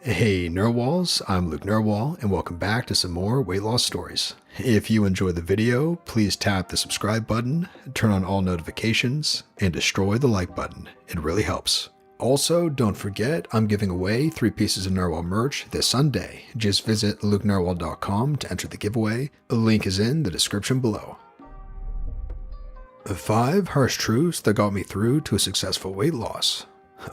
Hey Narwhals, I'm Luke Narwhal and welcome back to some more weight loss stories. If you enjoyed the video, please tap the subscribe button, turn on all notifications, and destroy the like button. It really helps. Also, don't forget I'm giving away 3 pieces of Narwhal merch this Sunday. Just visit lukenarwhal.com to enter the giveaway. A link is in the description below. 5 harsh truths that got me through to a successful weight loss.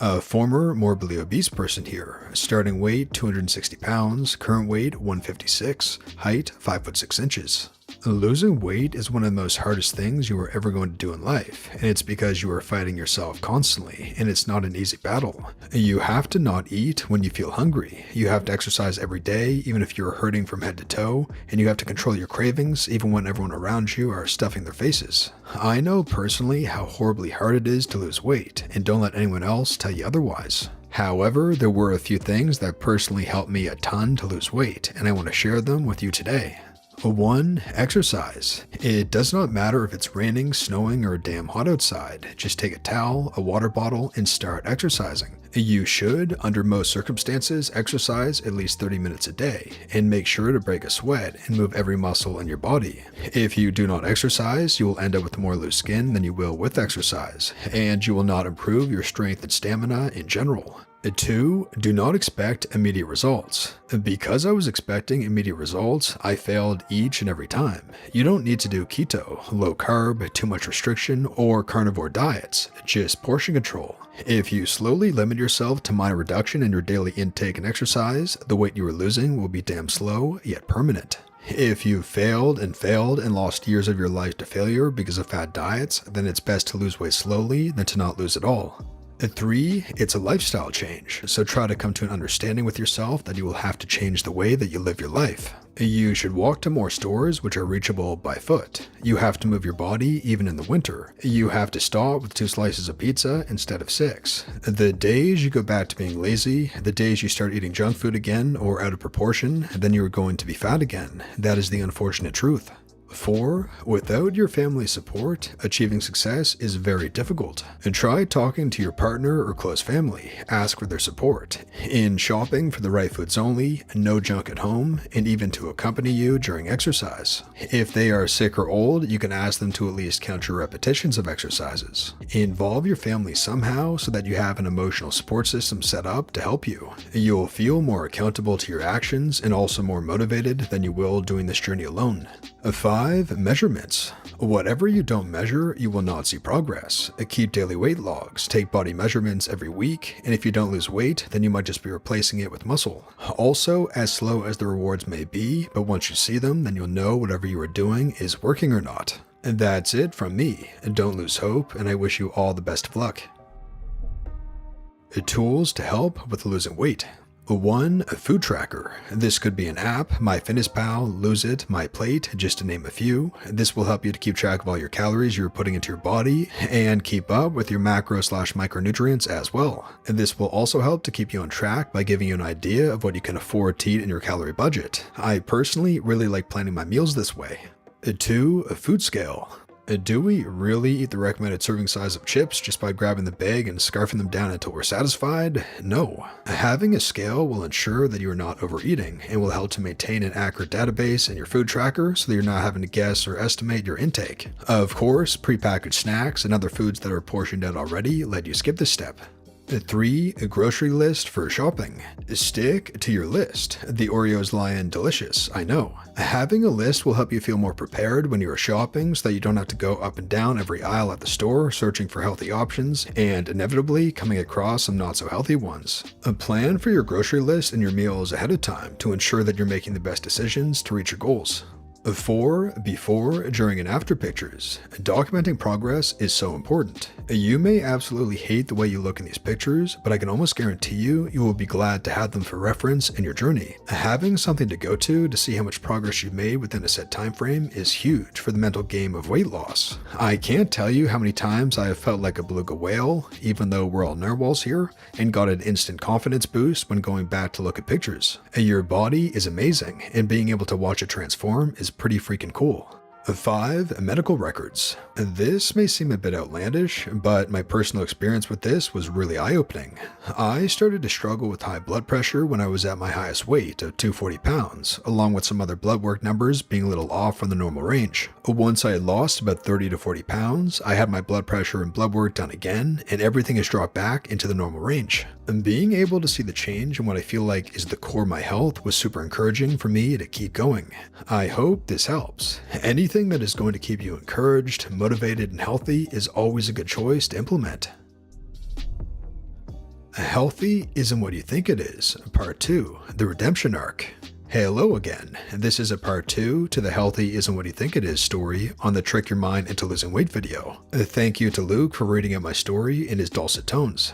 A former morbidly obese person here, starting weight 260 pounds, current weight 156, height 5 foot 6 inches. Losing weight is one of the most hardest things you are ever going to do in life, and it's because you are fighting yourself constantly, and it's not an easy battle. You have to not eat when you feel hungry, you have to exercise every day even if you're hurting from head to toe, and you have to control your cravings even when everyone around you are stuffing their faces. I know personally how horribly hard it is to lose weight, and don't let anyone else tell you otherwise. However, there were a few things that personally helped me a ton to lose weight, and I want to share them with you today. 1. Exercise. It does not matter if it's raining, snowing, or damn hot outside. Just take a towel, a water bottle, and start exercising. You should, under most circumstances, exercise at least 30 minutes a day, and make sure to break a sweat and move every muscle in your body. If you do not exercise, you will end up with more loose skin than you will with exercise, and you will not improve your strength and stamina in general. 2. Do not expect immediate results. Because I was expecting immediate results, I failed each and every time. You don't need to do keto, low carb, too much restriction, or carnivore diets, just portion control. If you slowly limit yourself to minor reduction in your daily intake and exercise, the weight you are losing will be damn slow, yet permanent. If you've failed and lost years of your life to failure because of fad diets, then it's best to lose weight slowly than to not lose at all. 3. It's a lifestyle change, so try to come to an understanding with yourself that you will have to change the way that you live your life. You should walk to more stores which are reachable by foot. You have to move your body even in the winter. You have to start with 2 slices of pizza instead of 6. The days you go back to being lazy, the days you start eating junk food again or out of proportion, then you are going to be fat again. That is the unfortunate truth. 4. Without your family's support, achieving success is very difficult. And try talking to your partner or close family. Ask for their support. In shopping for the right foods only, no junk at home, and even to accompany you during exercise. If they are sick or old, you can ask them to at least count your repetitions of exercises. Involve your family somehow so that you have an emotional support system set up to help you. You'll feel more accountable to your actions and also more motivated than you will doing this journey alone. 5. Measurements. Whatever you don't measure, you will not see progress. Keep daily weight logs, take body measurements every week, and if you don't lose weight, then you might just be replacing it with muscle. Also, as slow as the rewards may be, but once you see them, then you'll know whatever you are doing is working or not. And that's it from me. Don't lose hope, and I wish you all the best of luck. Tools to help with losing weight. 1. A food tracker. This could be an app, MyFitnessPal, Lose It, MyPlate, just to name a few. This will help you to keep track of all your calories you're putting into your body and keep up with your macro/micronutrients as well. This will also help to keep you on track by giving you an idea of what you can afford to eat in your calorie budget. I personally really like planning my meals this way. 2. A food scale. Do we really eat the recommended serving size of chips just by grabbing the bag and scarfing them down until we're satisfied? No. Having a scale will ensure that you are not overeating and will help to maintain an accurate database in your food tracker so that you're not having to guess or estimate your intake. Of course, prepackaged snacks and other foods that are portioned out already let you skip this step. 3. A grocery list for shopping. Stick to your list. The Oreos lie-in delicious, I know. Having a list will help you feel more prepared when you are shopping so that you don't have to go up and down every aisle at the store searching for healthy options and inevitably coming across some not so healthy ones. Plan for your grocery list and your meals ahead of time to ensure that you're making the best decisions to reach your goals. 4. Before, during, and after pictures. Documenting progress is so important. You may absolutely hate the way you look in these pictures, but I can almost guarantee you will be glad to have them for reference in your journey. Having something to go to see how much progress you've made within a set time frame is huge for the mental game of weight loss. I can't tell you how many times I have felt like a beluga whale, even though we're all narwhals here, and got an instant confidence boost when going back to look at pictures. Your body is amazing, and being able to watch it transform is pretty freaking cool. 5. Medical records. This may seem a bit outlandish, but my personal experience with this was really eye-opening. I started to struggle with high blood pressure when I was at my highest weight of 240 pounds, along with some other blood work numbers being a little off from the normal range. Once I had lost about 30 to 40 pounds, I had my blood pressure and blood work done again, and everything has dropped back into the normal range. And being able to see the change in what I feel like is the core of my health was super encouraging for me to keep going. I hope this helps. Anything that is going to keep you encouraged, motivated, and healthy is always a good choice to implement. Healthy isn't what you think it is. Part 2, the redemption arc. Hello again. This is a part 2 to the healthy isn't what you think it is story on the trick your mind into losing weight video. Thank you to Luke for reading out my story in his dulcet tones.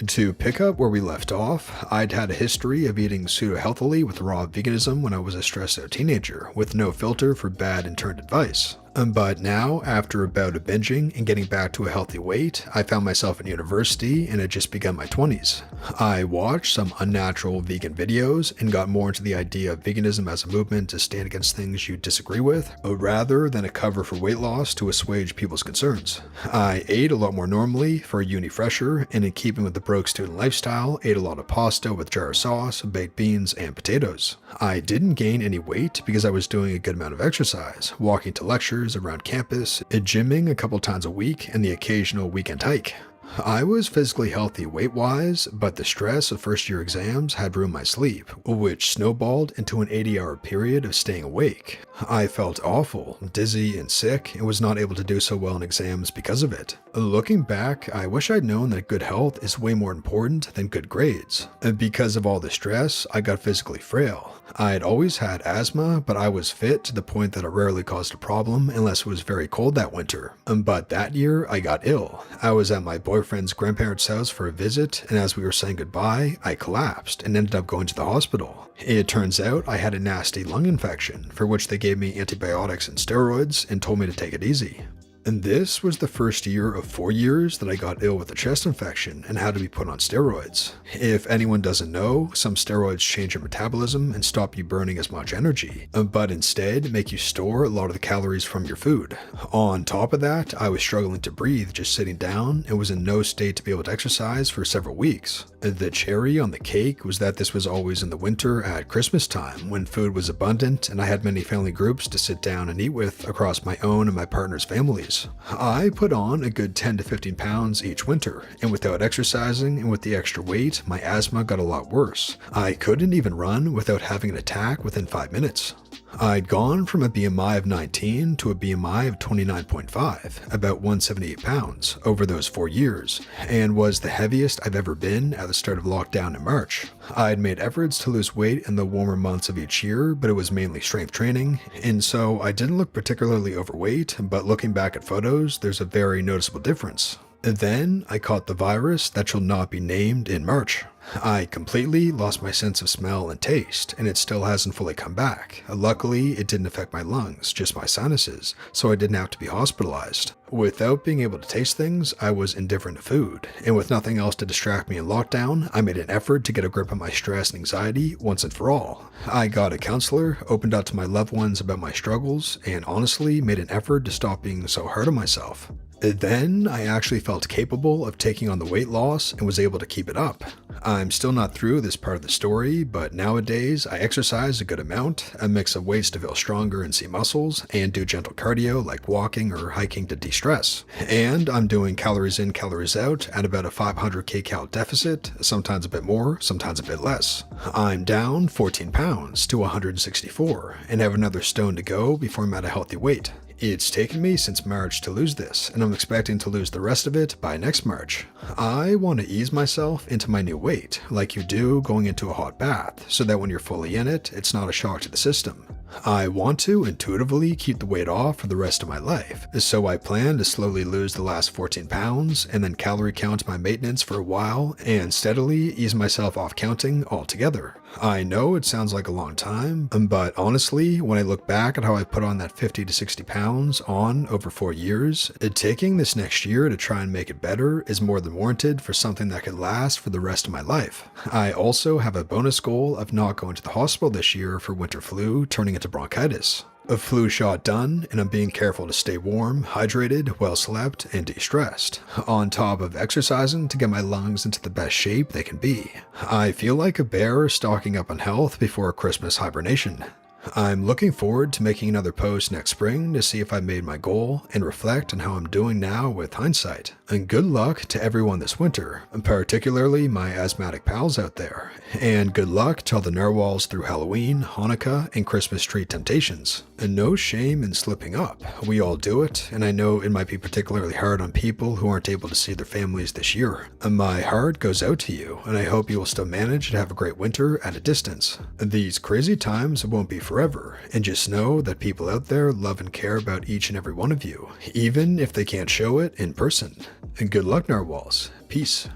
To pick up where we left off, I'd had a history of eating pseudo-healthily with raw veganism when I was a stressed out teenager, with no filter for bad and turned advice. But now, after a bout of binging and getting back to a healthy weight, I found myself in university and had just begun my 20s. I watched some unnatural vegan videos and got more into the idea of veganism as a movement to stand against things you disagree with, rather than a cover for weight loss to assuage people's concerns. I ate a lot more normally for a uni fresher, and in keeping with the broke student lifestyle, ate a lot of pasta with jar sauce, baked beans, and potatoes. I didn't gain any weight because I was doing a good amount of exercise, walking to lectures around campus, gymming a couple times a week, and the occasional weekend hike. I was physically healthy weight-wise, but the stress of first-year exams had ruined my sleep, which snowballed into an 80-hour period of staying awake. I felt awful, dizzy, and sick, and was not able to do so well in exams because of it. Looking back, I wish I'd known that good health is way more important than good grades. Because of all the stress, I got physically frail. I had always had asthma, but I was fit to the point that it rarely caused a problem unless it was very cold that winter. But that year, I got ill. I was at my boyfriend's grandparents' house for a visit, and as we were saying goodbye, I collapsed and ended up going to the hospital. It turns out I had a nasty lung infection, for which they gave me antibiotics and steroids and told me to take it easy. And this was the first year of 4 years that I got ill with a chest infection and had to be put on steroids. If anyone doesn't know, some steroids change your metabolism and stop you burning as much energy, but instead make you store a lot of the calories from your food. On top of that, I was struggling to breathe just sitting down and was in no state to be able to exercise for several weeks. The cherry on the cake was that this was always in the winter at Christmas time when food was abundant and I had many family groups to sit down and eat with across my own and my partner's families. I put on a good 10 to 15 pounds each winter, and without exercising and with the extra weight, my asthma got a lot worse. I couldn't even run without having an attack within 5 minutes. I'd gone from a BMI of 19 to a BMI of 29.5, about 178 pounds, over those 4 years, and was the heaviest I've ever been at the start of lockdown in March. I'd made efforts to lose weight in the warmer months of each year, but it was mainly strength training, and so I didn't look particularly overweight, but looking back at photos, there's a very noticeable difference. Then I caught the virus that shall not be named in March. I completely lost my sense of smell and taste, and it still hasn't fully come back. Luckily, it didn't affect my lungs, just my sinuses, so I didn't have to be hospitalized. Without being able to taste things, I was indifferent to food, and with nothing else to distract me in lockdown, I made an effort to get a grip on my stress and anxiety once and for all. I got a counselor, opened up to my loved ones about my struggles, and honestly made an effort to stop being so hard on myself. Then I actually felt capable of taking on the weight loss and was able to keep it up. I'm still not through this part of the story, but nowadays I exercise a good amount, a mix of weights to feel stronger and see muscles, and do gentle cardio like walking or hiking to de-stress. And I'm doing calories in, calories out at about a 500 kcal deficit, sometimes a bit more, sometimes a bit less. I'm down 14 pounds to 164, and have another stone to go before I'm at a healthy weight. It's taken me since March to lose this, and I'm expecting to lose the rest of it by next March. I want to ease myself into my new weight, like you do going into a hot bath, so that when you're fully in it, it's not a shock to the system. I want to intuitively keep the weight off for the rest of my life, so I plan to slowly lose the last 14 pounds and then calorie count my maintenance for a while and steadily ease myself off counting altogether. I know it sounds like a long time, but honestly, when I look back at how I put on that 50 to 60 pounds on over 4 years, taking this next year to try and make it better is more than warranted for something that could last for the rest of my life. I also have a bonus goal of not going to the hospital this year for winter flu turning into bronchitis. A flu shot done, and I'm being careful to stay warm, hydrated, well slept, and de-stressed, on top of exercising to get my lungs into the best shape they can be. I feel like a bear stocking up on health before a Christmas hibernation. I'm looking forward to making another post next spring to see if I made my goal and reflect on how I'm doing now with hindsight. And good luck to everyone this winter, particularly my asthmatic pals out there. And good luck to all the narwhals through Halloween, Hanukkah, and Christmas tree temptations. And no shame in slipping up. We all do it, and I know it might be particularly hard on people who aren't able to see their families this year. My heart goes out to you, and I hope you will still manage to have a great winter at a distance. These crazy times won't be forever, and just know that people out there love and care about each and every one of you, even if they can't show it in person. And good luck, narwhals. Peace.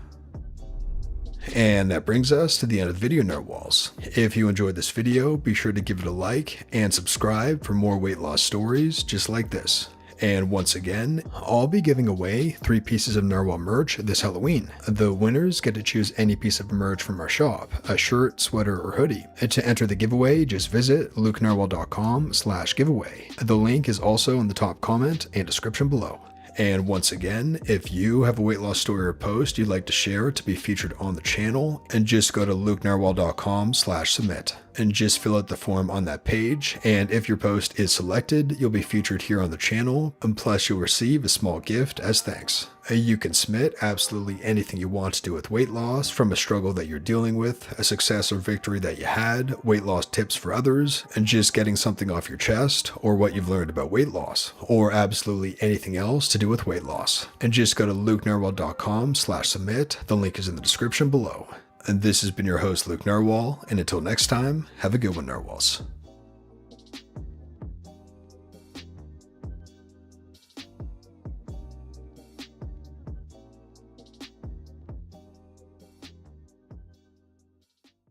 And that brings us to the end of the video, narwhals. If you enjoyed this video, be sure to give it a like and subscribe for more weight loss stories just like this. And once again, I'll be giving away 3 pieces of narwhal merch this Halloween. The winners get to choose any piece of merch from our shop, a shirt, sweater, or hoodie. To enter the giveaway, just visit lukenarwhal.com/giveaway. The link is also in the top comment and description below. And once again, if you have a weight loss story or post you'd like to share to be featured on the channel, and just go to lukenarwhal.com/submit and just fill out the form on that page. And if your post is selected, you'll be featured here on the channel, and plus you'll receive a small gift as thanks. You can submit absolutely anything you want to do with weight loss, from a struggle that you're dealing with, a success or victory that you had, weight loss tips for others, and just getting something off your chest, or what you've learned about weight loss, or absolutely anything else to do with weight loss. And just go to lukenarwhal.com/submit. The link is in the description below. And this has been your host, Luke Narwhal, and until next time, have a good one, narwhals.